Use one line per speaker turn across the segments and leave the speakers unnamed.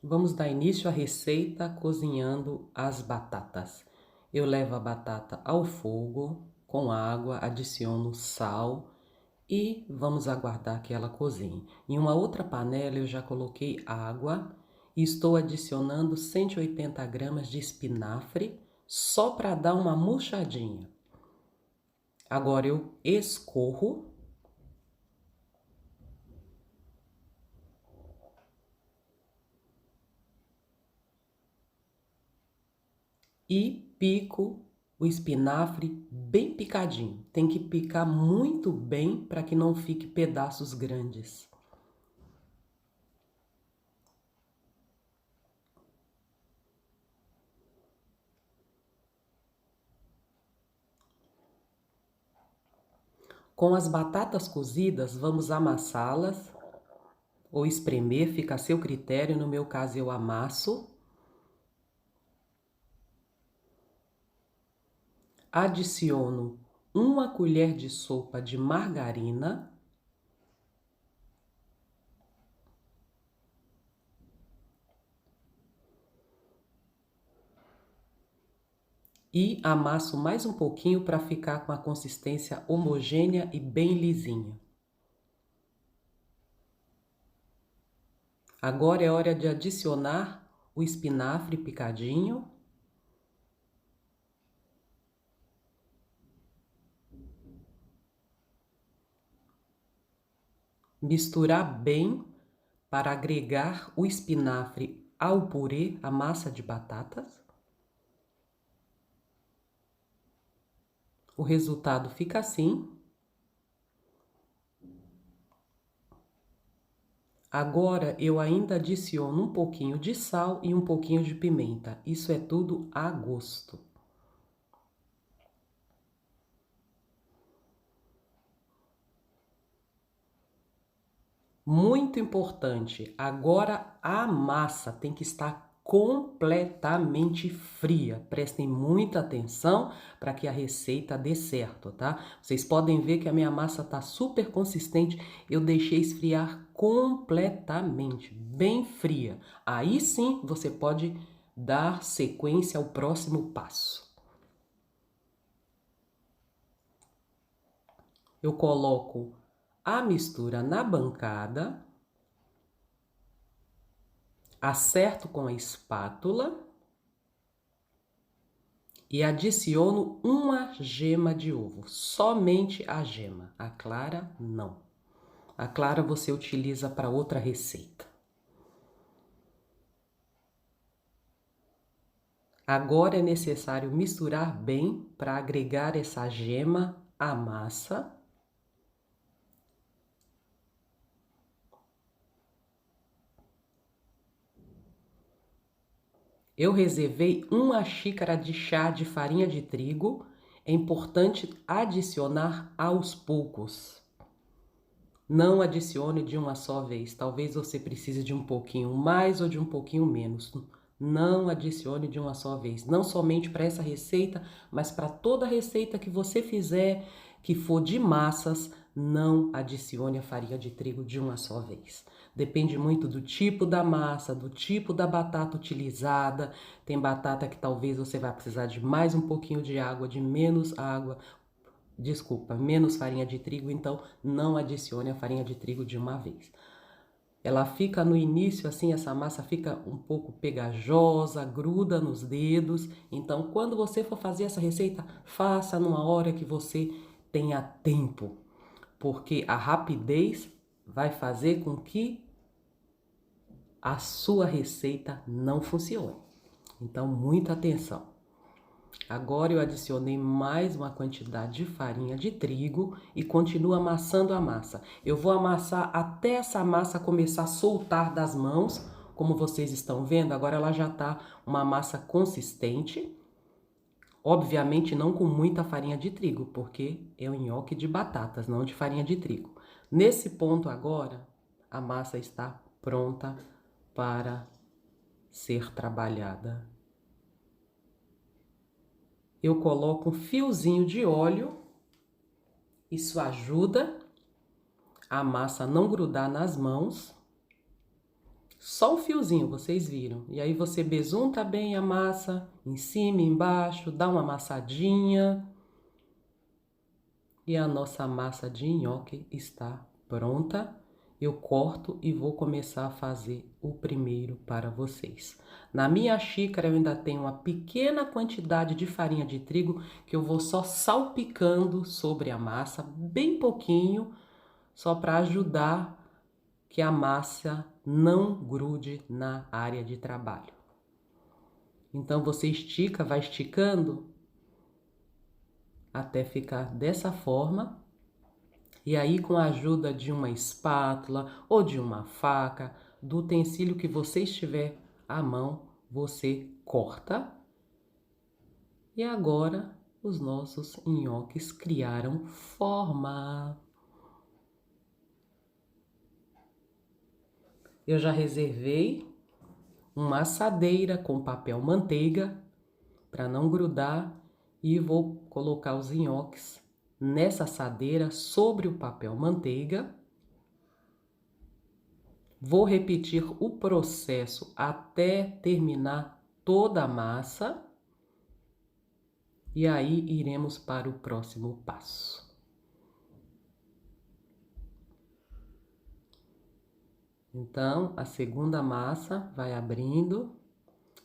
Vamos dar início à receita cozinhando as batatas. Eu levo a batata ao fogo com água, adiciono sal e vamos aguardar que ela cozinhe. Em uma outra panela eu já coloquei água e estou adicionando 180 gramas de espinafre só para dar uma murchadinha. Agora eu escorro e pico o espinafre bem picadinho. Tem que picar muito bem para que não fique pedaços grandes. Com as batatas cozidas, vamos amassá-las ou espremer, fica a seu critério. No meu caso, eu amasso. Adiciono uma colher de sopa de margarina. E amasso mais um pouquinho para ficar com a consistência homogênea e bem lisinha. Agora é hora de adicionar o espinafre picadinho. Misturar bem para agregar o espinafre ao purê, a massa de batatas. O resultado fica assim. Agora eu ainda adiciono um pouquinho de sal e um pouquinho de pimenta. Isso é tudo a gosto. Muito importante, agora a massa tem que estar completamente fria. Prestem muita atenção para que a receita dê certo, tá? Vocês podem ver que a minha massa tá super consistente. Eu deixei esfriar completamente, bem fria. Aí sim você pode dar sequência ao próximo passo. Eu coloco a mistura na bancada, acerto com a espátula e adiciono uma gema de ovo, somente a gema, a clara não. A clara você utiliza para outra receita. Agora é necessário misturar bem para agregar essa gema à massa. Eu reservei uma xícara de chá de farinha de trigo. É importante adicionar aos poucos. Não adicione de uma só vez. Talvez você precise de um pouquinho mais ou de um pouquinho menos. Não adicione de uma só vez. Não somente para essa receita, mas para toda receita que você fizer, que for de massas, não adicione a farinha de trigo de uma só vez. Depende muito do tipo da massa, do tipo da batata utilizada. Tem batata que talvez você vai precisar de mais um pouquinho de água, de menos água. Desculpa, menos farinha de trigo, então não adicione a farinha de trigo de uma vez. Ela fica no início assim, essa massa fica um pouco pegajosa, gruda nos dedos. Então, quando você for fazer essa receita, faça numa hora que você tenha tempo, porque a rapidez vai fazer com que a sua receita não funcione. Então, muita atenção. Agora eu adicionei mais uma quantidade de farinha de trigo e continuo amassando a massa. Eu vou amassar até essa massa começar a soltar das mãos, como vocês estão vendo. Agora ela já tá uma massa consistente. Obviamente não com muita farinha de trigo, porque é um nhoque de batatas, não de farinha de trigo. Nesse ponto agora, a massa está pronta para ser trabalhada. Eu coloco um fiozinho de óleo, isso ajuda a massa a não grudar nas mãos. só um fiozinho, vocês viram. E aí você besunta bem a massa, em cima e embaixo, dá uma amassadinha. E a nossa massa de nhoque está pronta. Eu corto e vou começar a fazer o primeiro para vocês. Na minha xícara eu ainda tenho uma pequena quantidade de farinha de trigo que eu vou só salpicando sobre a massa, bem pouquinho, só para ajudar que a massa não grude na área de trabalho. Então você estica, vai esticando até ficar dessa forma. E aí, com a ajuda de uma espátula ou de uma faca, do utensílio que você estiver à mão, você corta. E agora os nossos nhoques criaram forma. Eu já reservei uma assadeira com papel manteiga para não grudar e vou colocar os nhoques nessa assadeira sobre o papel manteiga. Vou repetir o processo até terminar toda a massa. E aí iremos para o próximo passo. Então, a segunda massa vai abrindo.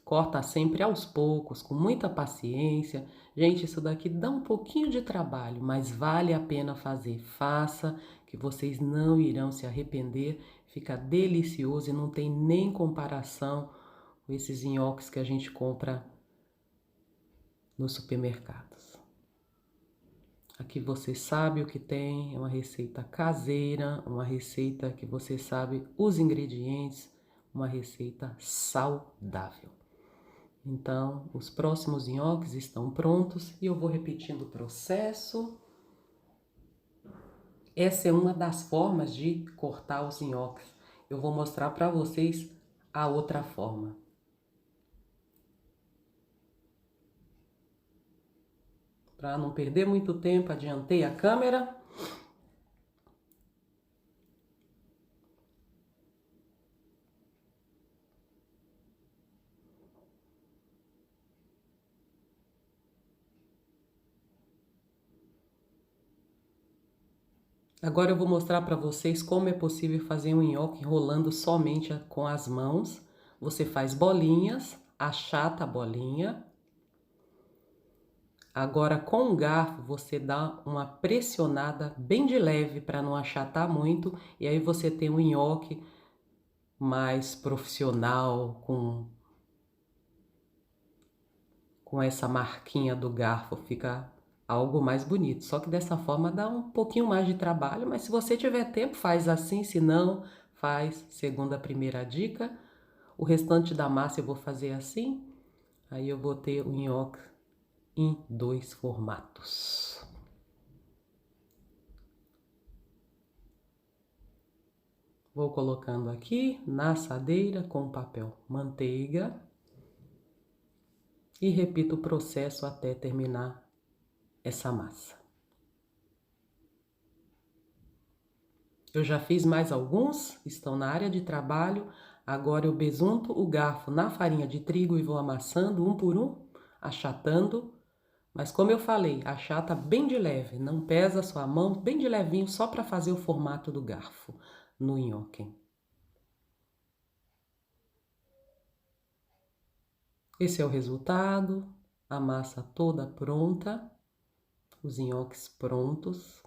Corta sempre aos poucos, com muita paciência. Gente, isso daqui dá um pouquinho de trabalho, mas vale a pena fazer. Faça, que vocês não irão se arrepender. Fica delicioso e não tem nem comparação com esses nhoques que a gente compra nos supermercados. Aqui você sabe o que tem, é uma receita caseira, uma receita que você sabe os ingredientes, uma receita saudável. Então, os próximos nhoques estão prontos e eu vou repetindo o processo. Essa é uma das formas de cortar os nhoques. Eu vou mostrar para vocês a outra forma. Para não perder muito tempo, adiantei a câmera. Agora eu vou mostrar para vocês como é possível fazer um nhoque rolando somente com as mãos. Você faz bolinhas, achata a bolinha. Agora com o garfo você dá uma pressionada bem de leve para não achatar muito. E aí você tem um nhoque mais profissional, com essa marquinha do garfo, fica algo mais bonito. Só que dessa forma dá um pouquinho mais de trabalho, mas se você tiver tempo, faz assim, se não, faz segundo a primeira dica. O restante da massa eu vou fazer assim, aí eu vou ter o nhoque em 2 formatos. Vou colocando aqui na assadeira com papel manteiga e repito o processo até terminar essa massa. Eu já fiz mais alguns, estão na área de trabalho. Agora eu besunto o garfo na farinha de trigo e vou amassando um por um, achatando. Mas como eu falei, achata bem de leve, não pesa a sua mão, bem de levinho, só para fazer o formato do garfo no nhoque. Esse é o resultado, a massa toda pronta, os nhoques prontos.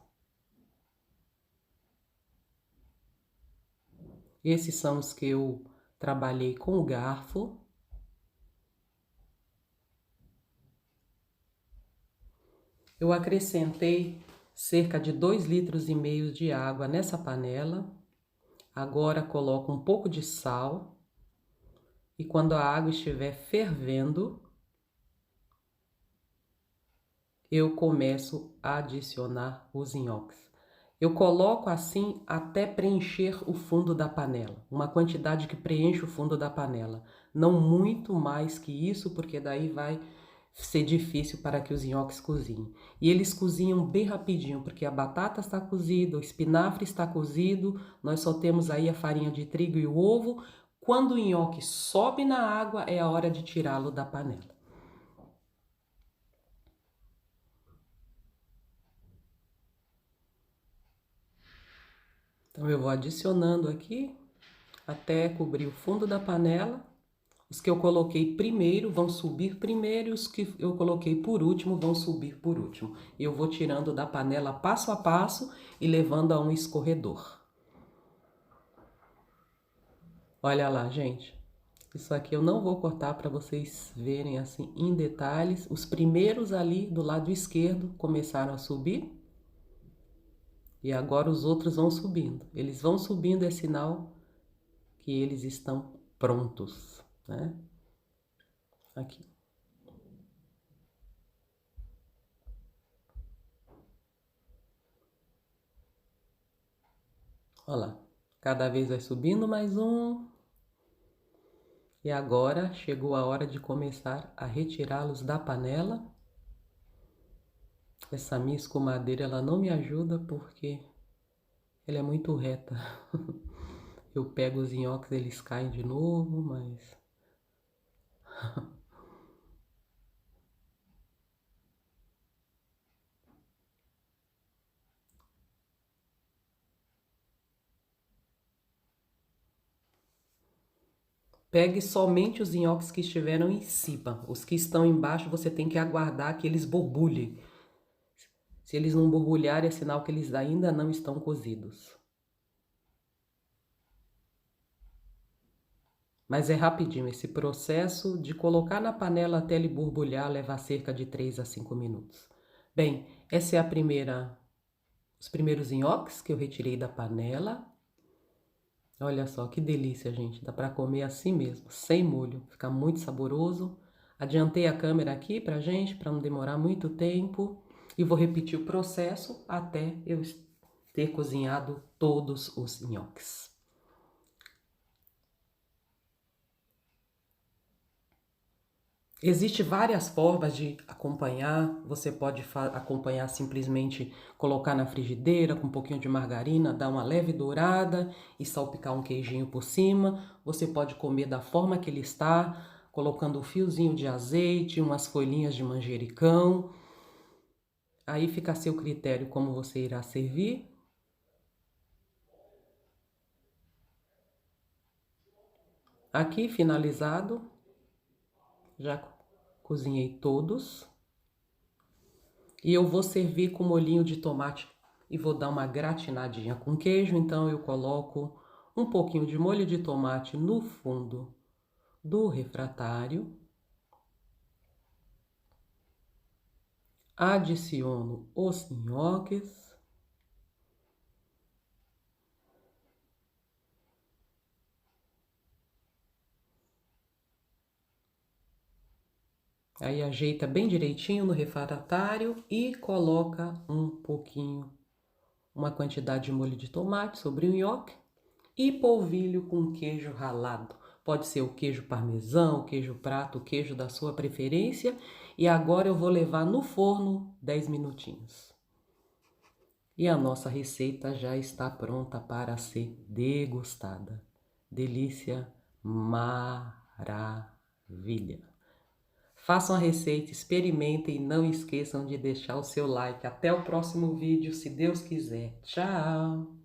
Esses são os que eu trabalhei com o garfo. Eu acrescentei cerca de 2,5 litros de água nessa panela. Agora coloco um pouco de sal. E quando a água estiver fervendo, eu começo a adicionar os nhoques. Eu coloco assim até preencher o fundo da panela, uma quantidade que preenche o fundo da panela. Não muito mais que isso, porque daí vai ser difícil para que os nhoques cozinhem. E eles cozinham bem rapidinho, porque a batata está cozida, o espinafre está cozido, nós só temos aí a farinha de trigo e o ovo. Quando o nhoque sobe na água, é a hora de tirá-lo da panela. Então, eu vou adicionando aqui até cobrir o fundo da panela. Os que eu coloquei primeiro vão subir primeiro e os que eu coloquei por último vão subir por último. Eu vou tirando da panela passo a passo e levando a um escorredor. Olha lá, gente. Isso aqui eu não vou cortar para vocês verem assim em detalhes. Os primeiros ali do lado esquerdo começaram a subir. E agora os outros vão subindo. Eles vão subindo, é sinal que eles estão prontos, né? Aqui. Olha lá. Cada vez vai subindo mais um. E agora chegou a hora de começar a retirá-los da panela. Essa minha escumadeira, ela não me ajuda porque ela é muito reta. Eu pego os nhoques, eles caem de novo, mas... Pegue somente os nhoques que estiveram em cima. Os que estão embaixo, você tem que aguardar que eles borbulhem. Se eles não borbulharem, é sinal que eles ainda não estão cozidos. Mas é rapidinho, esse processo de colocar na panela até ele borbulhar leva cerca de 3 a 5 minutos. Bem, essa é os primeiros nhoques que eu retirei da panela. Olha só que delícia, gente. Dá para comer assim mesmo, sem molho. Fica muito saboroso. Adiantei a câmera aqui pra gente, para não demorar muito tempo. E vou repetir o processo até eu ter cozinhado todos os nhoques. Existem várias formas de acompanhar. Você pode acompanhar simplesmente colocar na frigideira com um pouquinho de margarina, dar uma leve dourada e salpicar um queijinho por cima. Você pode comer da forma que ele está, colocando um fiozinho de azeite, umas folhinhas de manjericão. Aí fica a seu critério como você irá servir. Aqui finalizado, já cozinhei todos. E eu vou servir com molhinho de tomate e vou dar uma gratinadinha com queijo. Então eu coloco um pouquinho de molho de tomate no fundo do refratário. Adiciono os nhoques. Aí ajeita bem direitinho no refratário e coloca um pouquinho, uma quantidade de molho de tomate sobre o nhoque e polvilho com queijo ralado. Pode ser o queijo parmesão, o queijo prato, o queijo da sua preferência. E agora eu vou levar no forno 10 minutinhos. E a nossa receita já está pronta para ser degustada. Delícia, maravilha! Façam a receita, experimentem e não esqueçam de deixar o seu like. Até o próximo vídeo, se Deus quiser. Tchau!